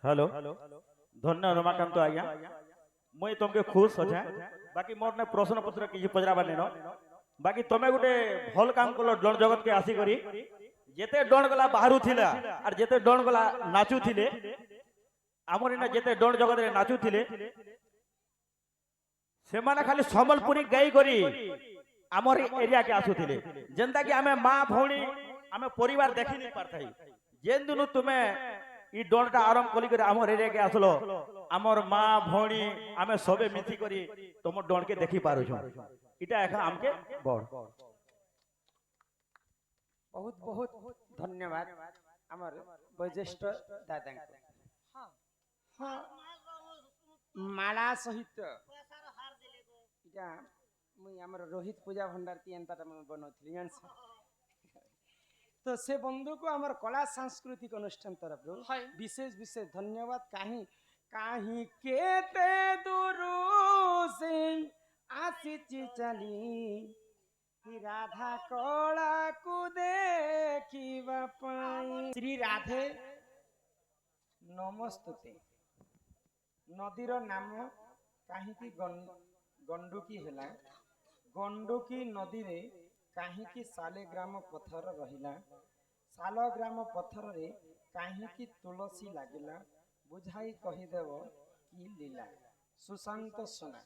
Hello धन्य रमाकांत आज्ञा मुई तुमके खुश अच्छे बाकी मोर ने प्रश्न पत्र किसी पचराबार नहीं बाकी तुम्हें गोटे भल काम कल डण जगत के आसी करी जेते डण गला बाहरु थिला और जेते डण गला नाचु थिले आमर इना जेते डण जगत रे नाचु थिले से माने खाली संबलपुरी गाई करी आमर एरिया के आसु थिले जेंता कि आमे मां भौणी आमे परिवार देखि नहीं पारथाई जेन दिनु तुम्हें ई डणटा आरंभ कली करे आमर एरिया के आसलो आमर मां भौणी आमे सबे मिथि करी तुम डण के देखि पारु छु इटा एखा हमके बड़ बहुत बहुत धन्यवाद आमर वैज्येष्ठ दादा हाँ हाँ माला सहित इटा मुई आमर रोहित पूजा भंडार ती एंताटा मैं बनौथली जानस तो से बंधु को आमर कला सांस्कृतिक अनुष्ठान तरफ विशेष विशेष धन्यवाद कहीं कहीं केते दूरू से आसीची चली कि राधा कला को देखिबा पाई श्री राधे नमस्तुते नदीर नाम कहीं गंडुकी हैला गंडुकी नदी रे कहीं सालेग्राम पत्थर रहिला सालग्राम पत्थर रे कहीं तुलसी लागिला बुझाई कहीदेव की लीला सुशांत सुना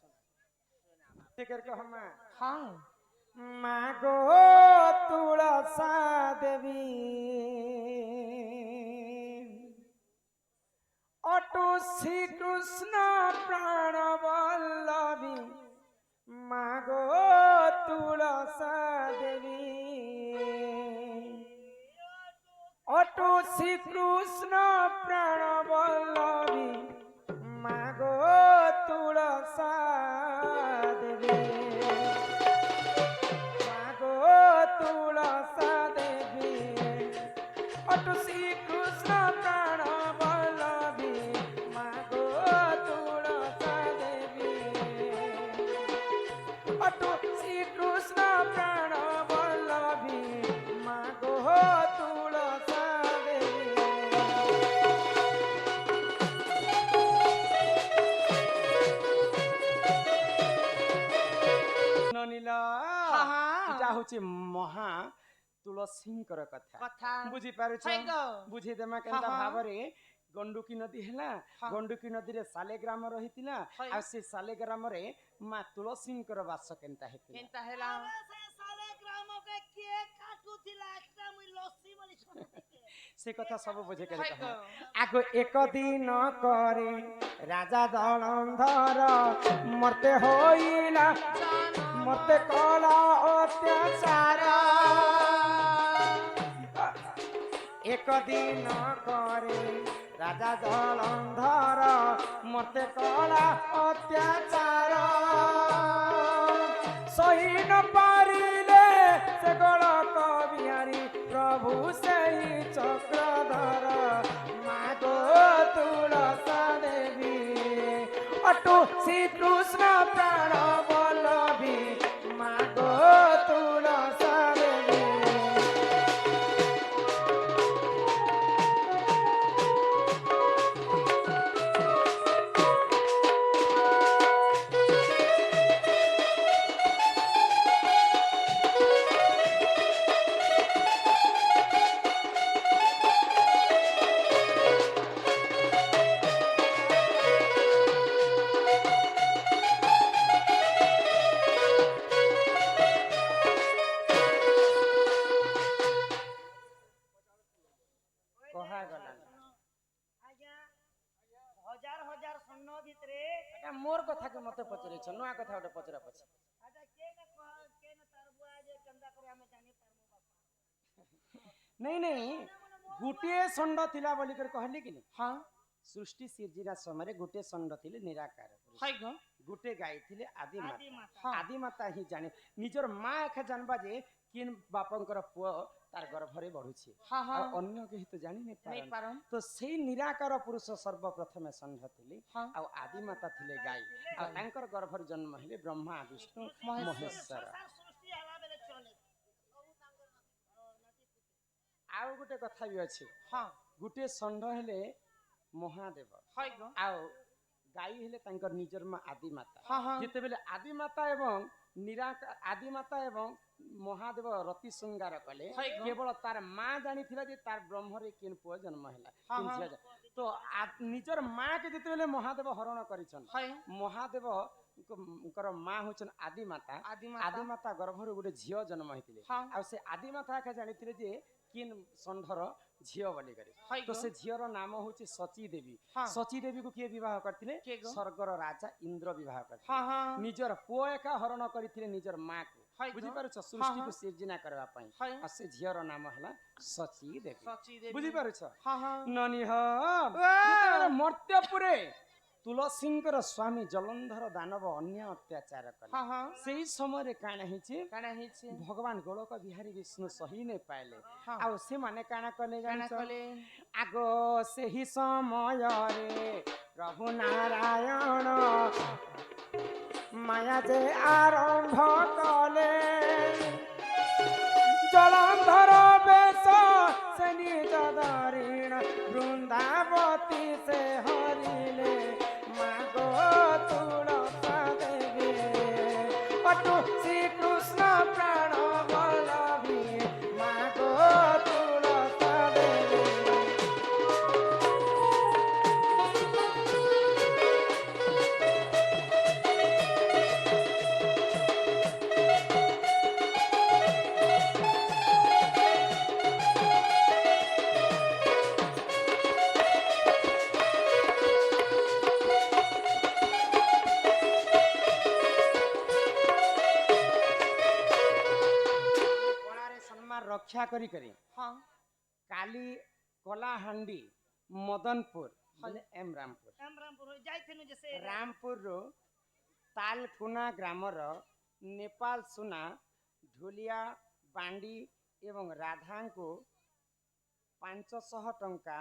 करके हम हाँ मागो तुलसा देवी अटो श्री कृष्ण प्राण वल्लभी मागो तुलसा देवी अटो श्री कृष्ण प्राण वल्लभी मागो तुलसा देवी मागो तुलसा देवी अटो श्री कृष्ण प्राण वल्लभी मागो तुलसा देवी अटो श्री कृष्ण प्राण वल्लभी मागो तुलसा देवी ननीला इटा होची महा तुलसींकर कथा बुझी पारु बुझी देमा केनता भाबरे गंडुकी नदी हैला गंडुकी नदी रे सालेग्राम रहितिला आ से सालेग्राम रे मा तुलसींकर वास केनता हैला से कथा सब बुझे के आगो एक दिन करे राजा दलंधर मरते होइला मरते कला अत्याचार एक दिन करे राजा दलंधर मरते कला अत्याचार सही न पारिले से गलक बिहारी प्रभु से चक्रधर मागो तुलसा देवी अटो श्री कृष्ण प्राण वल्लभी मागो तुलसा देवी मोर कथा के मते पचरे छ नया कथा ओटे पचरा पछ नहीं नहीं गुटे संड थिला बोली कर कहली कि हां सृष्टि सिरजिरा समय गुटे संड थिले निराकार हाय ग गुटे गाय थिले आदि माता ही जाने निजर मां एखा जानबा जे किन बापंकर पुओ तार गर्भ रे बढ़ुछि हां हां अन्य के तो जानि नहीं पारन तो सेही निराकार पुरुष सर्वप्रथम संड थिले आ आदि माता थिले गाय आ तांकर गर्भ रे जन्म हेले ब्रह्मा विष्णु महेश्वर आउ गुटे कथा भी अछि हां गुटे संड हेले महादेव हाय गो आओ गाई हेले तांकर निजर मा आदि माता हाँ हाँ जेते बेले आदि माता एवं निराकार आदि माता एवं महादेव रति श्रृंगार कले हाय गो। केवल तार माँ जानी थिला जे तार ब्रह्म रे केन पुआ जन्म हैला हाँ, केन हाँ। झिया जा- तो निजर माँ के जेते बेले महादेव हरण करिछन हाय महादेव कर माँ होचन आदि माता आदि आदि माता माता गर्भर गोटे झियो जन्म होइतिले हाँ आ से आदि माता के जानिथिले जे किन षंढर झियो बोली करे हाय तो गो से झियर नाम होची सची देवी हाँ सची देवी को किए विवाह करथिले के गो? स्वर्गर राजा इंद्र विवाह करथिले हाँ हाँ निजर पुओ एका हरण करिथिले निजर माँ को हाय बुझी गो पारुछ सृष्टि हाँ, को हाँ। सिर्जना करबा पई हाय आ से झियर नाम हला सची देवी सची देवी बुझी पारुछ हाँ हाँ ननिह वाह! जेतेबेले मर्त्यपुरे तुलसींकर स्वामी जलंधर दानव अन्य अत्याचार कले हाँ हाँ सेही समय काना हिचे काना हिचे भगवान गोलक बिहारी विष्णु सही ने पाइले हाँ आ से माने काना कले काना जानिछ कले आगो सेही समय रे प्रभु नारायण माया जे आरंभ कले जलंधर बेश से निज दरिण वृंदावती से हरिले मागो तुलसा देवी पटु श्री कृष्ण प्राण वल्लभी मागो तुलसा देवी कोणारे सम्मान रक्षा करी करी हाँ काली कलाहांडी मदनपुर बोले एम रामपुर रामपुर जाइथिनु जैसे रामपुर रो तालकुना ग्रामर नेपाल सुना ढोलिया बांडी एवं राधा को 500 टंका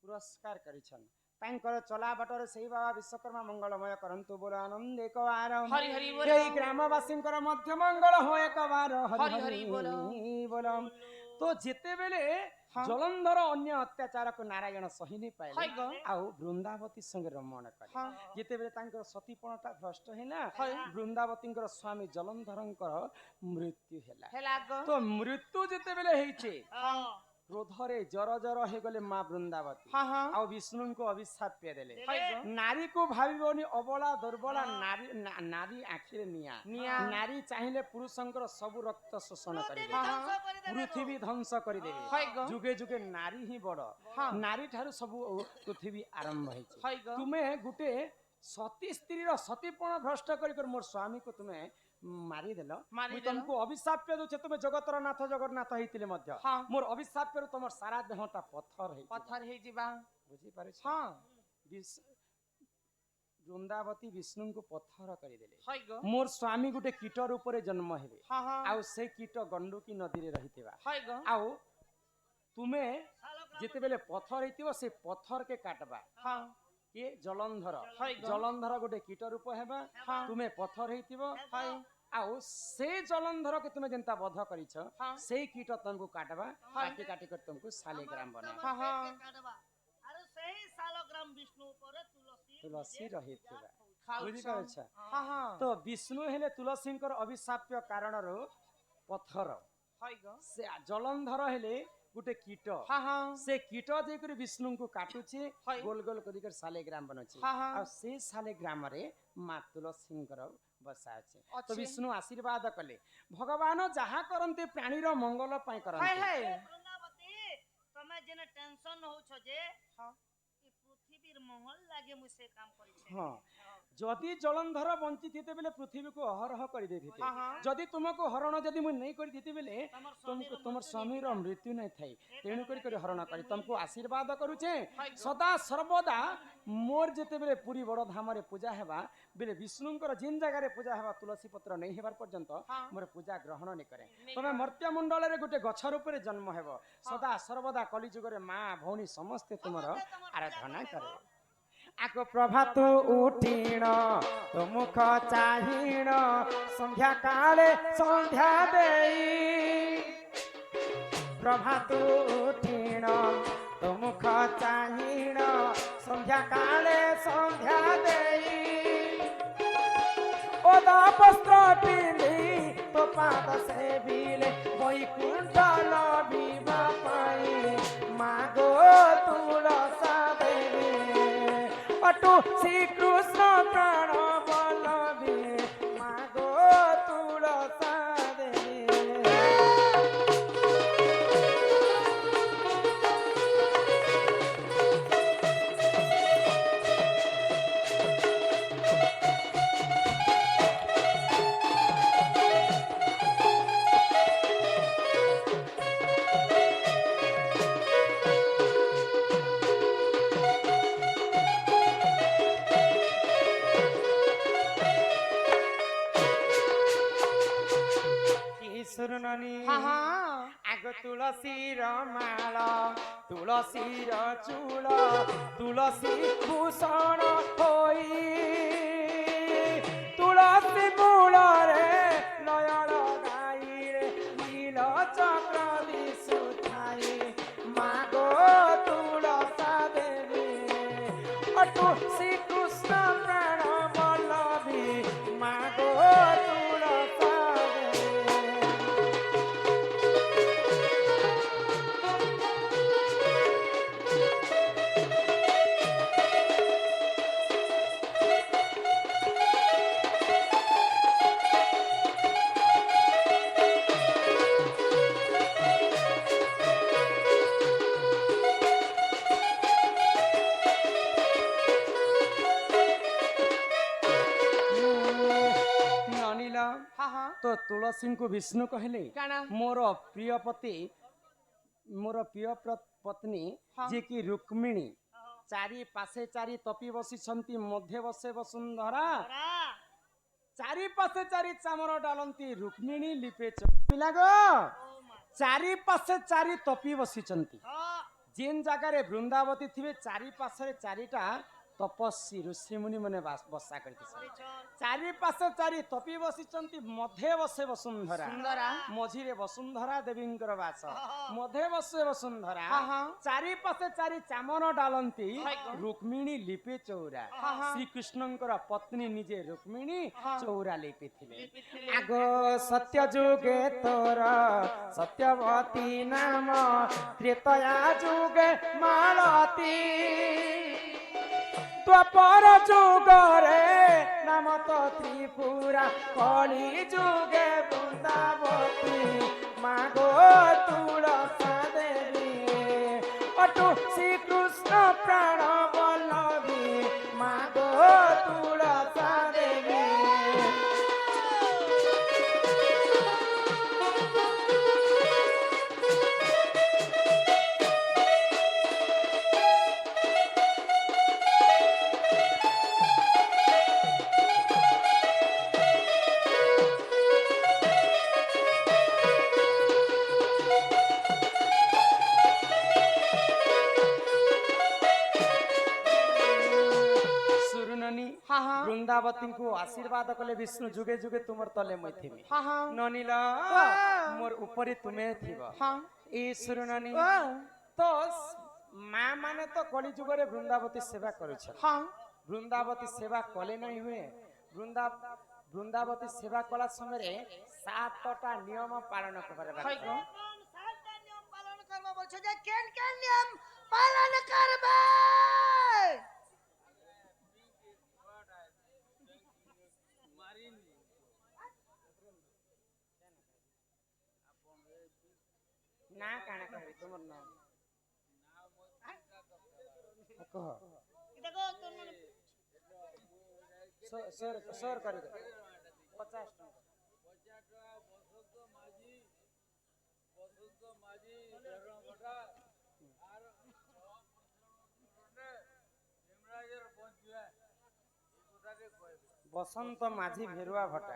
पुरस्कार करिछन तांकर चला बाटर सेही बाबा विश्वकर्मा मंगलमय करंतु बोल आनंद एक बार हरि हरि बोल जय ग्रामवासींकर मध्य मंगल हो एक बार हरि हरि बोल बोल तो जेते बेले हाँ। जलंधर अन्य अत्याचार को नारायण सही नहीं हाय पाए गो आउ वृंदावती संगे रमण करे हाँ जेते बेले तांकर सतीपणटा भ्रष्ट हैला हाय वृंदावतींकर स्वामी जलंधरंकर मृत्यु हैला हेला गो तो मृत्यु जेते बेले हेइचे हाँ क्रोधरे जर जर हे गले मां वृंदावती हाँ हाँ आउ विष्णु को अभिशाप पे देले हाय गो नारी को भाविबनी अबला दुर्बला नारी नारी आखिरे निया निया नारी चाहिए पुरुषंकर सब रक्त शोषण करिबे हाँ हाँ पृथ्वी ध्वंस करिदेबे हाय गो जुगे जुगे नारी ही बड़ हाँ नारी ठारू सब पृथ्वी आरंभ होइছে हाय गो तुम्हें गुटे सती स्त्री रो सतीपण भ्रष्ट कर मोर स्वामी को तुम्हें मारी देलो मारी मुई देलो। तुमको अभिशाप पे दूचे तुमे जगतर नाथ जगन्नाथ हेतिले मध्य हाँ मोर अभिशाप पे तुमर सारा देहटा पत्थर हे पत्थर हे जीवा बुझी पारे हाँ वृंदावती विष्णु को पत्थर कर देले हाय गो मोर स्वामी गुटे कीट रूप जन्म हेबे हाँ हाँ आउ से कीट गंडुकी नदी रे रहितेबा हाय गो आउ तुमे जेते बेले पत्थर हेतिबो से पत्थर के काटबा हाँ ये जलंधर हाय गो जलंधर गोटे कीट रूप हेबा हाँ तुमे पत्थर हेतिबो हाय आउ से जलंधर के तुमे जनता बध करिछ हाँ से कीट तुमको काटबा काटी काटी कर तुमको शालिग्राम बना हाँ हाँ अरे सही सालोग्राम विष्णु पर तुलसी रहितेबा खाऊ बुझी छम। पाछ हाँ हाँ तो विष्णु हेले तुलसींकर अभिशाप्य कारणर पत्थर हाय गो से जलंधर हेले गुटे कीट हाँ हाँ से कीट जेकर विष्णु को काटुचे हाय। गोल गोल करिकर शालिग्राम बनउचे हाँ हाँ आ से शालिग्राम रे मां तुलसींकर बसा अछि तो अच्छे। विष्णु आशीर्वाद कले भगवान जहा करन्ते प्राणीर मंगल पई हाय करन्ते हाय वृंदावती तमे जेने टेंशन हो छ जे हाँ ई पृथ्वीर मंगल लागे मु से काम करै छै हाँ जदि जलंधर बंची थिते बेले पृथ्वी को अहरह कर दे थिते हाँ हाँ जदि तुमको हरण जदि मु नहीं कर दिते बेले तमर तुमको तुमर स्वामी रो मृत्यु नहीं थाई तेणु कर हरण करी तुमको आशीर्वाद करूचे हाय गो। सदा सर्वदा मोर जेते बेले पूरी बड़ धाम रे पूजा हेबा बेले विष्णुंकर जिन जगह रे पूजा हेबा तुलसी पत्र नहीं हेबार पर्यंत हाँ मोर पूजा ग्रहण नहीं करे नहीं तमे मर्त्य मंडल रे गुटे गछ रूप रे जन्म हेबो सदा सर्वदा कली जुग रे मां भौणी समस्त तुमर आराधना करे आको प्रभात उठीण तो मुख चाहिण संध्या काले संध्या देई प्रभात उठीण तो मुख चाहिण সন্ধ্যা কালে সন্ধ্যা দেই ওদা বস্ত্র পিঁধি তো পাদ সেবিলে বৈকুণ্ঠ লভিবা পাই মাগো তুলসা দেবী অটু শ্রীকৃষ্ণ প্রাণ বলবী মাগো তুলসা দেবী শুরুনি আগ তুলসীর মাল তুলসীর চূল তুলসী ভূষণ হই তুলসী মূলরে নয়ন গাইরে নীল চক্র দিশু ঠাই মাগো তুলসা দেবী অটু শ্রীকৃষ্ণ প্রাণ বল্লভী মাগো তুলসা দেবী तो तुलसी को विष्णु कहले मोर प्रिय पति मोर प्रिय पत्नी जे कि रुक्मिणी चारि पासे चारि तपी बसी मध्य बसे वसुंधरा चारि पासे चारि चामर डालती रुक्मिणी लिपे पिलागो चारि पासे चारि तपी बसी जेन जगार वृंदावती थिबे चारि पासे चारिटा तपस्वी ऋषि मुनि मने बसा करते चारि पासे चारि तपी बसी मध्य बसे वसुंधरा मझिरे वसुंधरा देवींकर वास मध्य बसे वसुंधरा चारि पासे चारि चामर डालती रुक्मिणी लिपे चौरा श्री कृष्णंकर पत्नी निजे रुक्मिणी चौरा लिपि थिले आगो सत्य जुगे तोर सत्यवती नाम त्रेतया जुगे मालती द्वापर जुगरे नाम तो त्रिपुरा कली जुगे वृंदावती मागो तुलसा देवी अटु श्रीकृष्ण प्राण बल्लभी मागो तुलसा देवी वृंदावती को आशीर्वाद कले विष्णु जुगे जुगे तुमर तले मैं थिबी ननीला मोर ऊपरी तुमे थिबा ए सुरनानी तो मां माने तो कली जुगरे वृंदावती सेवा करू छ वृंदावती सेवा कले नहीं हुए वृंदावती सेवा कला समय रे 7टा नियम पालन करबा सातटा नियम पालन करबा बोलछ जे केन केन नियम पालन करबे ना काना कहबी तुमर नाम कह देखो तुम सर कर दे 50 टका बसंत माझी भेरुआ भटा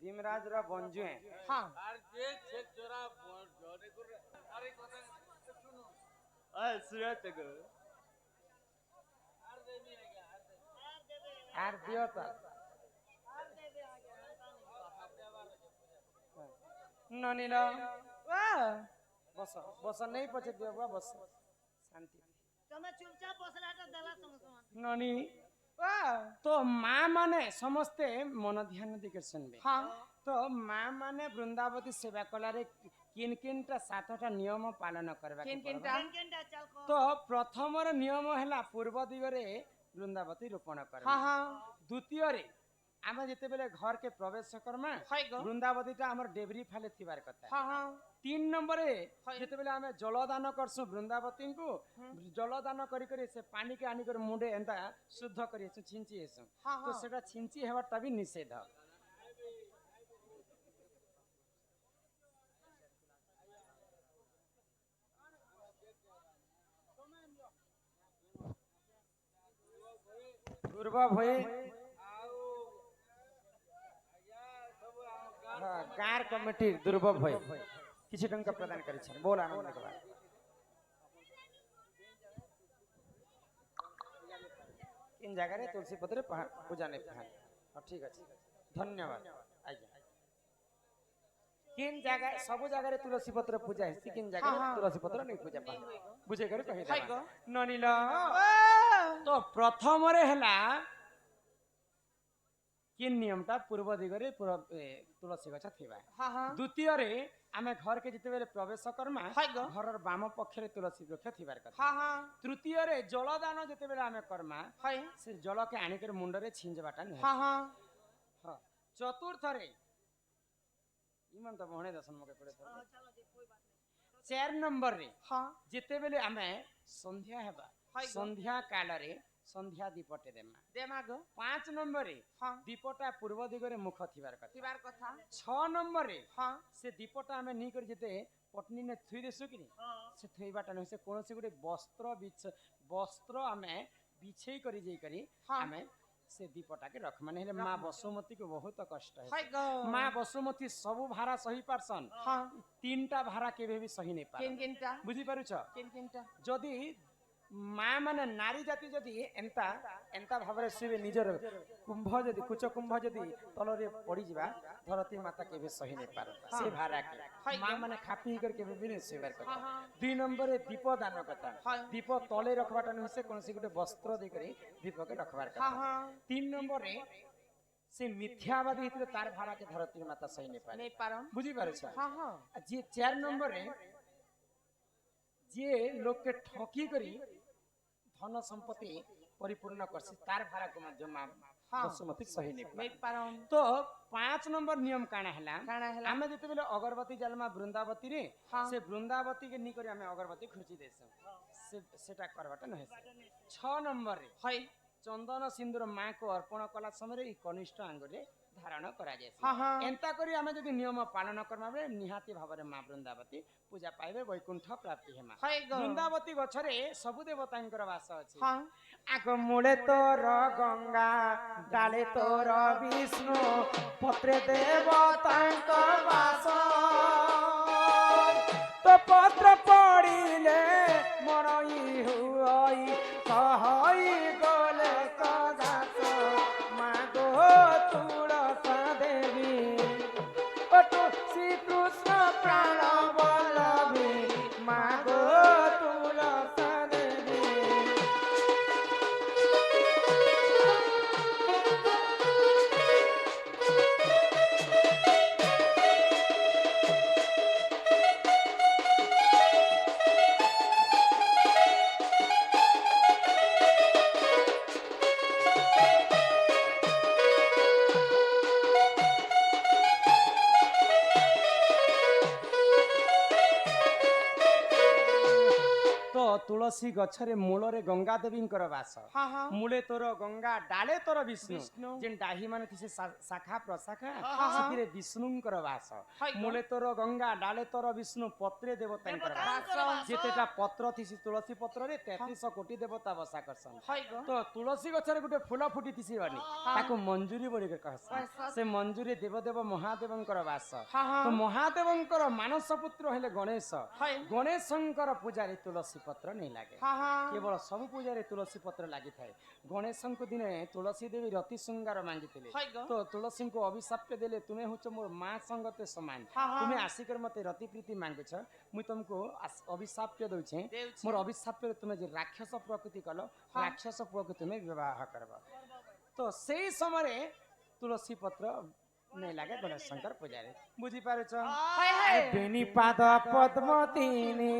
भीमराज रा बंजुए हां আর যে ছেক জোড়া জনে করে আরে কথা শুনো আয় সুরাত গো আর দেবি আগে আর দিও তা ननीला बस बस नहीं पचे दियो बस शांति तो ତମେ ଚୁପଚାପ ବସିଲା ହାଟ ଦେଲା ସମସ୍ତଙ୍କୁ ନନି তো মা মানে সমস্তে মন ধ্যান দিকে শুনবে তো মা মানে বৃন্দাবতী সেবা কলারে কিন কিনটা সাতটা নিয়ম পালন করবা কিনকিনটা? কেনটা চাল কো তো প্রথমর নিয়ম হেলা পূর্ব দিগরে বৃন্দাবতী রোপণ করবা দ্বিতীয়রে ଆମେ ଯେତେବେଳେ ଘରକେ ପ୍ରବେଶ କର୍ମା ବୃନ୍ଦାବତୀଟା ଆମର ଡେବରି ଫାଲେ ଥିବାର କଥା 3 ନମ୍ବରରେ ଯେତେବେଳେ ଆମେ ଜଳଦାନ କରସୁଁ ବୃନ୍ଦାବତୀଙ୍କୁ ଜଳଦାନ କରି କରି ସେ ପାଣିକେ ଆଣି କରି ମୁଣ୍ଡେ ଏନ୍ତା ଶୁଦ୍ଧ କରି ଆସୁ ଛିଞ୍ଚି ଆସୁ ତ ସେଟା ଛିଞ୍ଚି ହେବାଟା ବି ନିଷେଧ ପୂର୍ବ ଭଏ गार कमिटी दुर्भोग भय किसी टंका प्रदान करी छन बोल आनंद के बाद किन जगह रे तुलसी पत्र पूजा नहीं पहाड़ ठीक अछि धन्यवाद आज्ञा किन जगह सब जगह रे तुलसी पत्र पूजा है किन जगह रे तुलसी पत्र नहीं पूजा पा बुझे करे कहि दे ननिला तो प्रथम रे हला किन नियमटा पूर्व दिगरे तुलसी गछ थिबा द्वितीय रे आमे घर के जिते बेले प्रवेश करमा घरर बाम पक्षरे तुलसी वृक्ष थिबार कथा तृतीय रे जलदान जिते बेले आमे करमा से जल के आनी कर मुंड रे छिंजबाटा नै चतुर्थ रे इमन त भणे दसन मके पड़े 4 नंबर रे जिते बेले आमे संध्या हेबा संध्या काल रे संध्या दीपटे देमा 5 नंबर रे दीपटा पूर्व दिगरे मुख थिबार कथा 6 नंबर रे से दीपटा हमें नी कर जेते पत्नी ने थुई देसु कि से थुईबाटा न से कोनोसी गुटे वस्त्र हमें बिछेई करी जेई करी हमें से दीपटा के रख माने मां बसुमती को बहुत कष्ट है मां बसुमती सब भारा सही पारसन 3टा भारा केबे भी सही नहीं पार किनकिनटा? बुझी पारुछ किनकिनटा? जदी माँ माने नारी जाति जदि एंता एंता भाबरे सिबे निजर कुंभ जदि कुच कुंभ जदि तलरे पड़ी जिबा धरती माता केबे सही नहीं पार से भारा के माँ माने खापी कर केबे भी नहीं सेवर करता 2 नंबर रे दीप दान कथा दीप तले रखबाटा न से कोनसी गुटे वस्त्र दे करी दीप के रखबार कथा 3 नंबर रे से मिथ्यावादी हितरे तार भारा के धरती माता सही नहीं पार बुझी पारे छ जे 4 नंबर रे जे लोग के ठकी करी धन संपत्ति परिपूर्ण करसी तार भारा को माध्यम बसुमती सही नहीं पारन तो 5 नंबर नियम काना हला हमें जते बेले अगरबत्ती जलमा वृंदावती रे से वृंदावती के नी करी हमें अगरबत्ती खुर्ची देसु से सेटा करबाटा नहि 6 नंबर रे चंदन सिंदूर मां को अर्पण कला समय रे कनिष्ठ आंगुरे धारण करा जाय एंता करी हमें जदी नियम पालन करबा बे निहाती भाबरे मां वृंदावती पूजा पाइबे वैकुंठ प्राप्ति हेमा वृंदावती गछरे सब देवतांकर वास अछि आग मूले तोर गंगा डाले तोर विष्णु पत्रे देवतांकर वास तो पत्र पड़िले मरई हुई कहई गले कदास मागो तुलसा देवी पटु श्री कृष्ण प्राण वल्लभी मागो तुलसा देवी तुलसी गछरे मूलरे गंगा देवींकर वास मूले तोर गंगा डाले तोर विष्णु जेन डाही माने थिसे शाखा प्रशाखा सथिरे विष्णुंकर वास मूले तोर गंगा डाले तोर विष्णु पत्रे देवतांकर वास जेतेटा पत्र थिसी तुलसी पत्र रे 33 कोटी देवता बसा करसन तो तुलसी गछरे गुटे फूल फुटी थिसी बानी ताको मंजूरी बोली के कहसन से मंजूरी देवदेव महादेवंकर वास तो महादेवंकर मानस पुत्र हेले गणेश गणेशंकर पूजारी तुलसी पत्र नहीं ଲାଗେ हाँ हाँ केवल सब पूजा तुलसी पत्र लगी थाए गणेश दिने तुलसी देवी रति श्रृंगार मांगी हाय गो तो तुलसी को अभिशाप देले तुम्हें हूँ मोर माँ संगते समान हाँ, हाँ। तुम्हें आसिकर मते रति प्रीति मांगुछ मुई तुमको अभिशाप दउछे देउछे। मोर अभिशाप तुम्हें जे राक्षस प्रकृति कल राक्षस पुआ को तुम्हें विवाह करब तो से समय तुलसी पत्र नहीं लगे गणेश शंकर पूजारे बुझी पारुछ हाय हाय बेनी पाद पद्मतीने